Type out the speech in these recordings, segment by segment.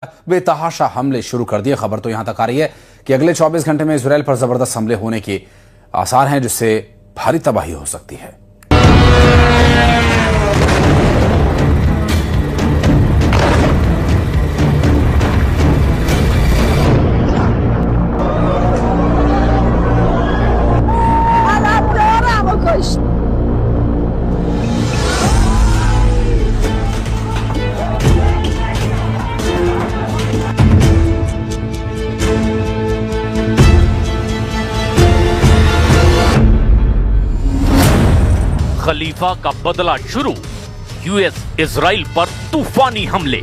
बेतहाशा हमले शुरू कर दिए। खबर तो यहां तक आ रही है कि अगले 24 घंटे में इजराइल पर जबरदस्त हमले होने के आसार हैं, जिससे भारी तबाही हो सकती है। खलीफा का बदला शुरू, यूएस इजराइल पर तूफानी हमले।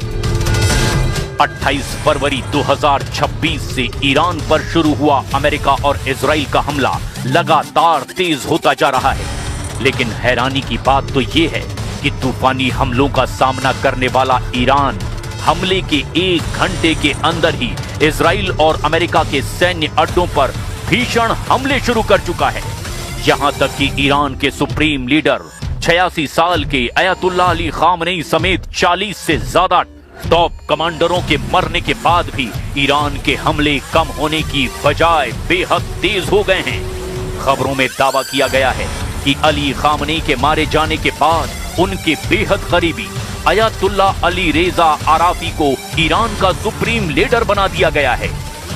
28 फरवरी 2026 से ईरान पर शुरू हुआ अमेरिका और इजराइल का हमला लगातार तेज होता जा रहा है। लेकिन हैरानी की बात तो यह है कि तूफानी हमलों का सामना करने वाला ईरान हमले के 1 घंटे के अंदर ही इजराइल और अमेरिका के सैन्य अड्डों पर भीषण हमले शुरू कर चुका है। यहां तक कि ईरान के सुप्रीम लीडर 86 साल के अयतुल्लाह अली खामनेई समेत 40 से ज्यादा टॉप कमांडरों के मरने के बाद भी ईरान के हमले कम होने की बजाय बेहद तेज हो गए हैं। खबरों में दावा किया गया है कि अली खामनेई के मारे जाने के बाद उनके बेहद करीबी अयतुल्लाह अली रेजा आराफी को ईरान का सुप्रीम लीडर बना दिया गया है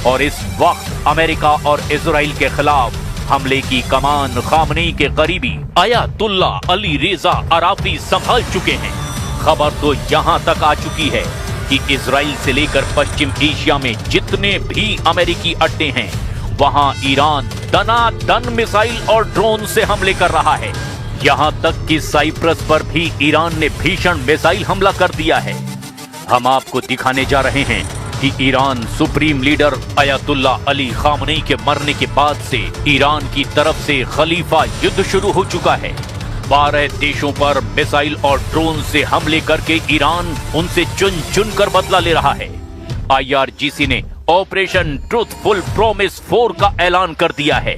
और इस वक्त अमेरिका और इजराइल के खिलाफ हमले की कमान खामनेई के करीबी अयतुल्लाह अली रेजा आराफी संभाल चुके हैं। खबर तो यहां तक आ चुकी है कि इजराइल से लेकर पश्चिम एशिया में जितने भी अमेरिकी अड्डे हैं, वहां ईरान दनादन मिसाइल और ड्रोन से हमले कर रहा है। यहां तक कि साइप्रस पर भी ईरान ने भीषण मिसाइल हमला कर दिया है। हम आपको दिखाने जा रहे हैं कि Iran supreme leader Ayatollah Ali Khamenei के मरने के बाद से ईरान की तरफ से खलीफा युद्ध शुरू हो चुका है। 12 देशों पर मिसाइल और ड्रोन से हमले करके ईरान उनसे चुन चुन कर बदला ले रहा है। IRGC ने ऑपरेशन ट्रूथफुल प्रॉमिस 4 का ऐलान कर दिया है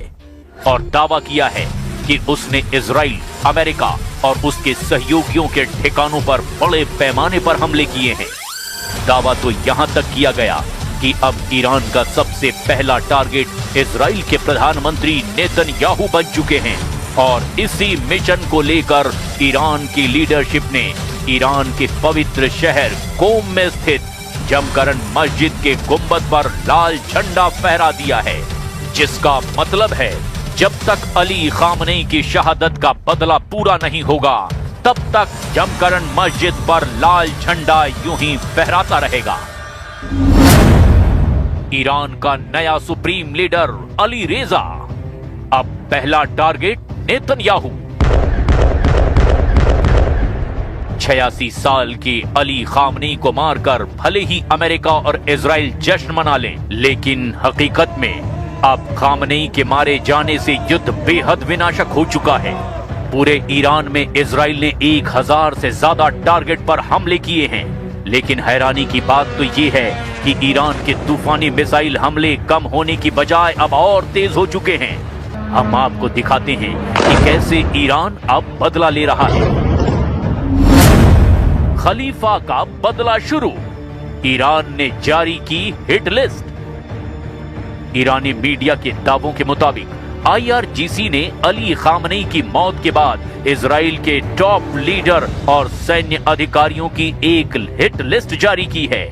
और दावा किया है कि उसने इजराइल, अमेरिका और उसके सहयोगियों के ठिकानों पर बड़े पैमाने पर हमले किए हैं। दावा तो यहां तक किया गया कि अब ईरान का सबसे पहला टारगेट इजराइल के प्रधानमंत्री नेतन्याहू बन चुके हैं और इसी मिशन को लेकर ईरान की लीडरशिप ने ईरान के पवित्र शहर कोम में स्थित जमकरन मस्जिद के गुंबद पर लाल झंडा फहरा दिया है, जिसका मतलब है जब तक अली खामनेई की शहादत का बदला पूरा नहीं होगा, तब तक जमकरन मस्जिद पर लाल झंडा यूं ही फहराता रहेगा। ईरान का नया सुप्रीम लीडर अली रेजा, अब पहला टारगेट नेतन्याहू। 86 साल के अली खामनेई को मारकर भले ही अमेरिका और इजराइल जश्न मना लें, लेकिन हकीकत में अब खामनेई के मारे जाने से युद्ध बेहद विनाशक हो चुका है। पूरे ईरान में इजराइल ने 1000 से ज्यादा टारगेट पर हमले किए हैं। लेकिन हैरानी की बात तो ये है कि ईरान के तूफानी मिसाइल हमले कम होने की बजाय अब और तेज हो चुके हैं। हम आपको दिखाते हैं कि कैसे ईरान अब बदला ले रहा है। खलीफा का बदला शुरू, ईरान ने जारी की हिट लिस्ट। ईरानी मीडिया के दावों के मुताबिक IRGC ने अली खामनेई की मौत के बाद इजराइल के टॉप लीडर और सैन्य अधिकारियों की एक हिट लिस्ट जारी की है।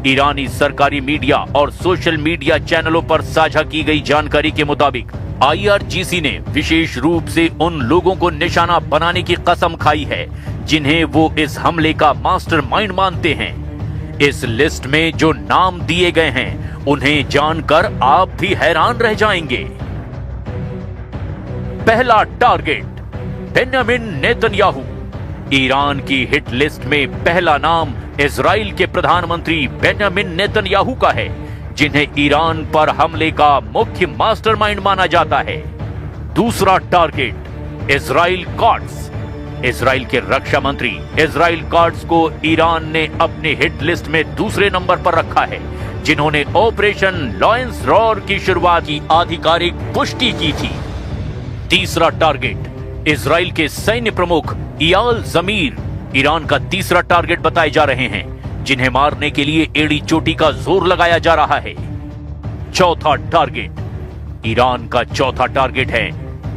ईरानी सरकारी मीडिया और सोशल मीडिया चैनलों पर साझा की गई जानकारी के मुताबिक IRGC ने विशेष रूप से उन लोगों को निशाना बनाने की कसम खाई है जिन्हें वो इस हमले का मास्टरमाइंड मानते हैं। इस लिस्ट में जो नाम दिए गए हैं उन्हें जानकर आप भी हैरान रह जाएंगे। पहला टारगेट बेंजामिन नेतन्याहू। ईरान की हिट लिस्ट में पहला नाम इजराइल के प्रधानमंत्री बेंजामिन नेतन्याहू का है, जिन्हें ईरान पर हमले का मुख्य मास्टरमाइंड माना जाता है। दूसरा टारगेट इजराइल कॉट्स। इजराइल के रक्षा मंत्री इजराइल कॉट्स को ईरान ने अपने हिट लिस्ट में दूसरे नंबर पर रखा है, जिन्होंने ऑपरेशन लॉयंस रॉर की शुरुआत की आधिकारिक पुष्टि की थी। तीसरा टारगेट इजराइल के सैन्य प्रमुख इयाल जमीर ईरान का तीसरा टारगेट बताए जा रहे हैं, जिन्हें मारने के लिए एड़ी चोटी का जोर लगाया जा रहा है। चौथा टारगेट, ईरान का चौथा टारगेट है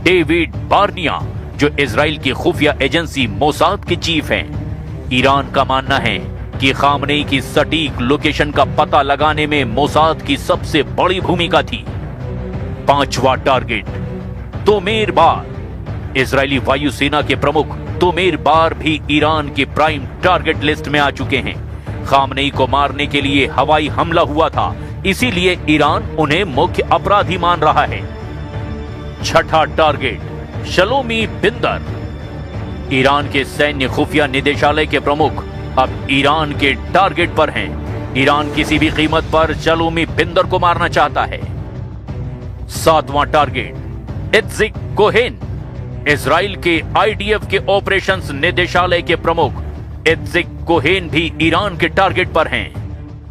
डेविड बार्निया, जो इजराइल की खुफिया एजेंसी मोसाद के चीफ हैं। ईरान का मानना है कि खामनेई की सटीक लोकेशन का पता लगाने में मोसाद की सबसे बड़ी भूमिका थी। पांचवा टारगेट, तोमेर बार। इजरायली वायुसेना के प्रमुख तोमेर बार भी ईरान के प्राइम टारगेट लिस्ट में आ चुके हैं। खामनेई को मारने के लिए हवाई हमला हुआ था, इसीलिए ईरान उन्हें मुख्य अपराधी मान रहा है। छठा टारगेट, शलोमी बिंदर। ईरान के सैन्य खुफिया निदेशालय के प्रमुख अब ईरान के टारगेट पर हैं। ईरान किसी भी कीमत पर शलोमी बिंदर को मारना चाहता है। सातवां टारगेट, इत्जिक कोहेन। इजराइल के आईडीएफ के ऑपरेशंस निदेशालय के प्रमुख इत्जिक कोहेन भी ईरान के टारगेट पर हैं।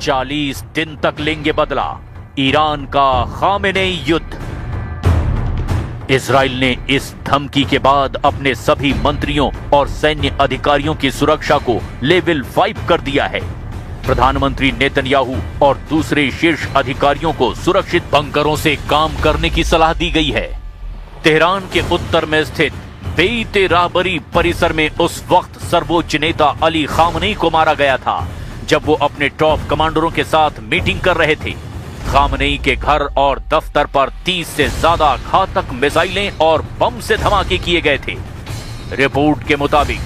40 दिन तक लेंगे बदला ईरान का खामेनेई युद्ध। इजराइल ने इस धमकी के बाद अपने सभी मंत्रियों और सैन्य अधिकारियों की सुरक्षा को लेवल 5 कर दिया है। प्रधानमंत्री नेतन्याहू और दूसरे शीर्ष अधिकारियों को सुरक्षित बंकरों से काम करने की सलाह दी गई है। तेहरान के उत्तर में स्थित बेइत राहबरी परिसर में उस वक्त सर्वोच्च नेता अली खामनेई को मारा गया था, जब वो अपने टॉप कमांडरों के साथ मीटिंग कर रहे थे। खामनेई के घर और दफ्तर पर 30 से ज्यादा घातक मिसाइलें और बम से धमाके किए गए थे। रिपोर्ट के मुताबिक